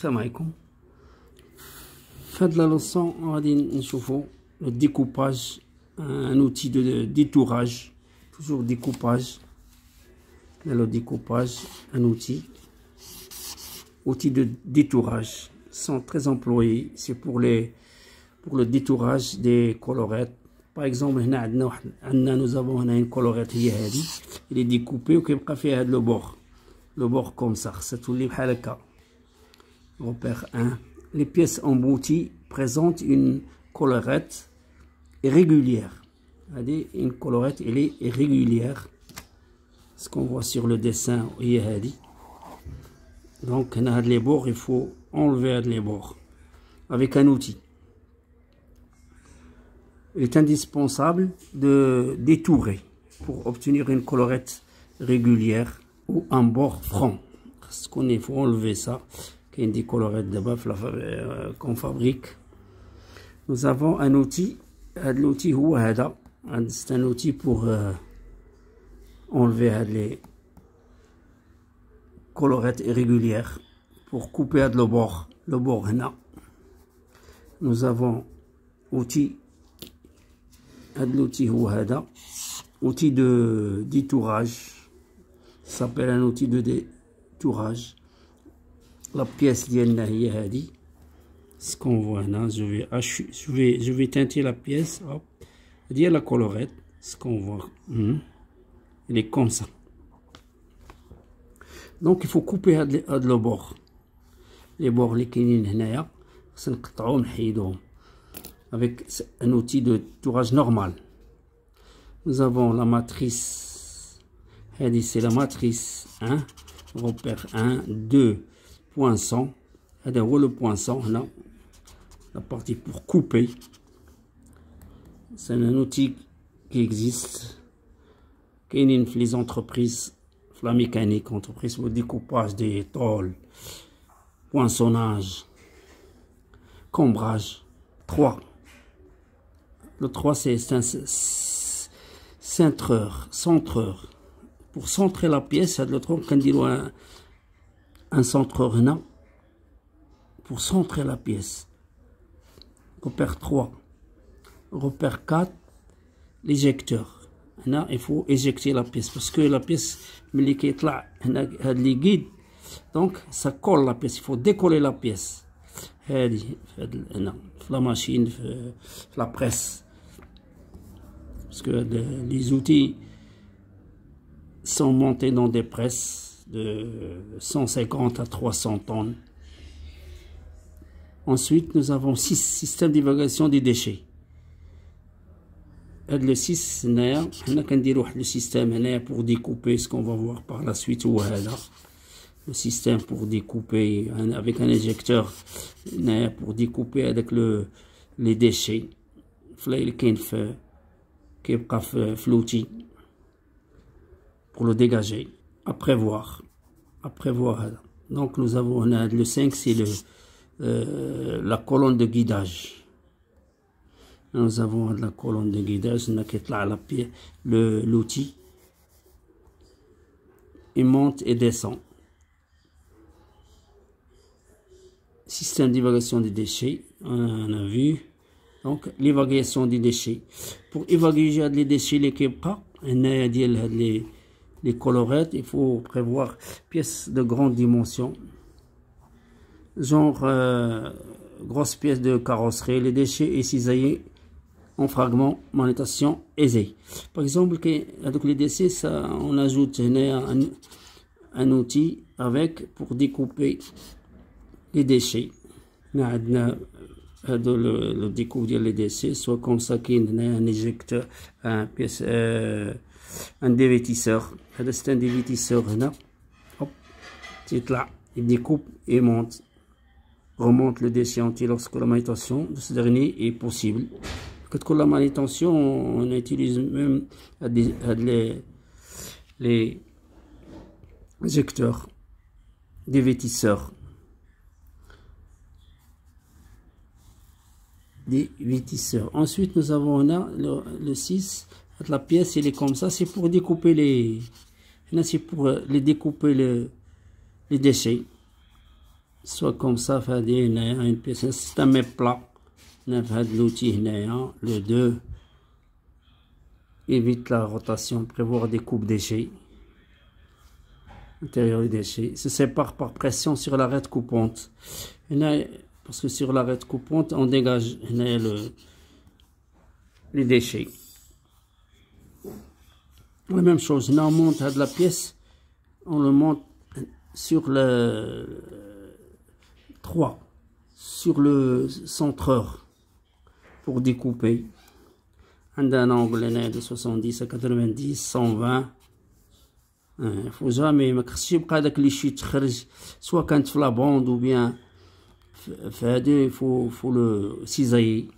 السلام عليكم. في هاد لا لوسون غادي نشوفو لو ديكوباج، ان اوتي دو détourage, toujours découpage. Le découpage, un outil de détourage, sont très employés. C'est pour le détourage des colorettes. Par exemple, nous avons une colorette هذه, il est découpé وكيبقى فيها هذا le bord comme ça. C'est tout بحال هكا. Repère 1. Les pièces embouties présentent une collerette irrégulière. Regardez, une collerette, elle est irrégulière. Ce qu'on voit sur le dessin, donc on a les bords, il faut enlever les bords avec un outil. Il est indispensable de détourer pour obtenir une collerette régulière ou un bord franc. Parce qu'il faut enlever ça. Il y a des collerettes de bœuf qu'on fabrique. Nous avons un outil. L'outil c'est un outil pour enlever les colorettes irrégulières, pour couper le bord là. Nous avons outil outil de détourage, ça s'appelle un outil de détourage. La pièce ديالنا هي هذه, ce qu'on voit là. Je vais teinter la pièce. Hop, il y a la collerette, ce qu'on voit. Elle est comme ça. Donc il faut couper le bord. Les bords اللي كاينين هنايا خصنا نقطعوهم نحيدوهم avec un outil de détourage normal. Nous avons la matrice. C'est la matrice 1. Repère 1, 2, poinçon. Le poinçon là. La partie pour couper. C'est un outil qui existe. Qu'il y a les entreprises, la mécanique, entreprise pour découpage des tôles, poinçonnage, cambrage. 3. Le 3, c'est un centreur. Pour centrer la pièce, il y a un centreur là. Pour centrer la pièce. Repère 3. Repère 4. L'éjecteur. Là, il faut éjecter la pièce. Parce que la pièce, les guides, donc ça colle la pièce. Il faut décoller la pièce. La machine, la presse. Parce que les outils sont montés dans des presses de 150 à 300 tonnes. Ensuite, nous avons 6 systèmes d'évacuation des déchets. Le 6, on a le système pour découper, ce qu'on va voir par la suite. Le système pour découper avec un éjecteur, pour découper avec les déchets. L'outil pour le dégager. À prévoir. Donc nous avons le 5, c'est la colonne de guidage. Nous avons la colonne de guidage, l'outil, il monte et descend. Système d'évacuation des déchets, on a vu. Donc l'évacuation des déchets. Pour évacuer les déchets, les colorettes, il faut prévoir pièces de grande dimension. Genre grosse pièce de carrosserie, les déchets et cisaillés en fragments, manutention aisée. Par exemple, avec les déchets, on ajoute un outil pour découper les déchets. Le découpe les déchets, soit comme ça qu'il y a un éjecteur, un dévêtisseur. C'est un dévêtisseur là. Hop, c'est là. Il découpe et remonte le déchet entier lorsque la manutention de ce dernier est possible. Quand la manutention, on utilise même les éjecteurs, dévêtisseurs. Ensuite, nous avons le 6. La pièce, elle est comme ça. C'est pour découper les déchets. soit comme ça, fait une pièce, c'est un mets plat. On a l'outil le 2. Évite la rotation, prévoir des coupes déchets. Intérieur des déchets. Se sépare par pression sur l'arête coupante. Parce que sur l'arête coupante, on dégage les déchets. La même chose, on monte de la pièce, on le monte sur le 3, sur le centreur pour découper. On a un angle de 70 à 90, 120. Il faut jamais ما خصش يبقى داك لي شي تخرج سواء كانت في لابوند ou bien في هادي faut le cisailler.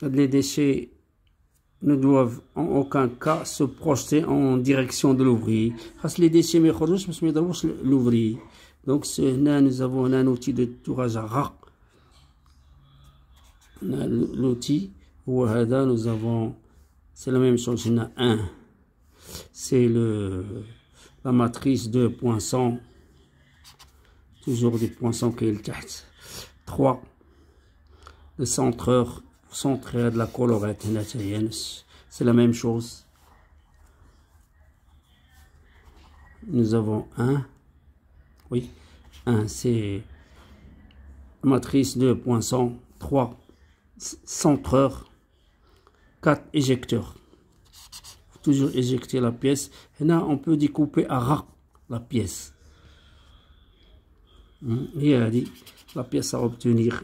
Les déchets ne doivent en aucun cas se projeter en direction de l'ouvrier. Les déchets ما يخرجوش باش ما يضروش l'ouvrier. Donc là nous avons un outil de tourage à ras. L'outil nous avons, c'est la même chose, il y en a un, c'est la matrice de poinçon, toujours des poinçons qui est le 3, le centreur centré de la colorette, c'est la même chose. Nous avons un, oui, un, c'est la matrice de poinçon, 3 centreur, 4 éjecteurs. Faut toujours éjecter la pièce. Et là, on peut découper à ras la pièce. Et la pièce à obtenir.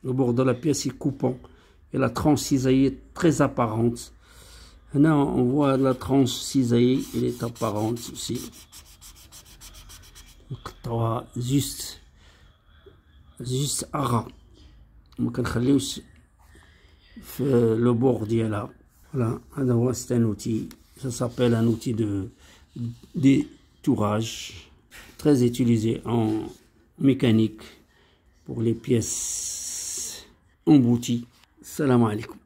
Le bord de la pièce est coupant. Et la tranche cisaillée est très apparente. Et là, on voit la tranche cisaillée, elle est apparente aussi. Donc, juste à ras. Le bord là. Voilà, c'est un outil, ça s'appelle un outil de détourage, très utilisé en mécanique pour les pièces embouties. Salam alaikum.